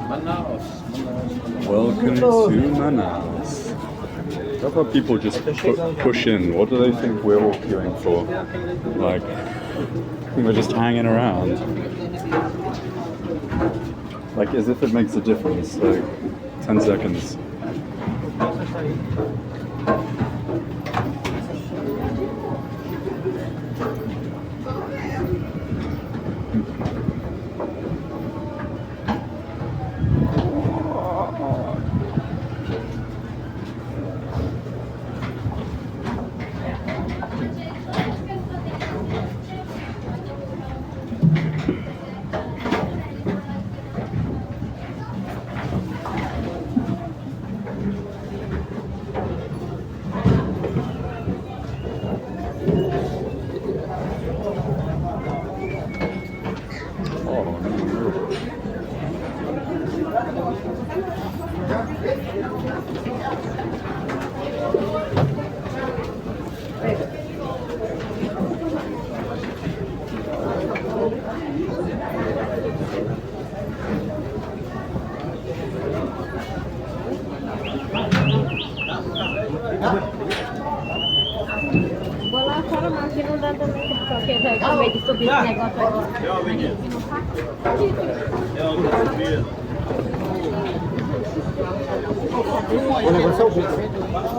Welcome to Manaus. How about people just push in? What do they think we're all queuing for? Like, we're just hanging around. Like, as if it makes a difference. Like, 10 seconds. Vou lá fora, mas aqui não dá também, porque eu já acabei de subir esse negócio aqui. O negócio é o bico.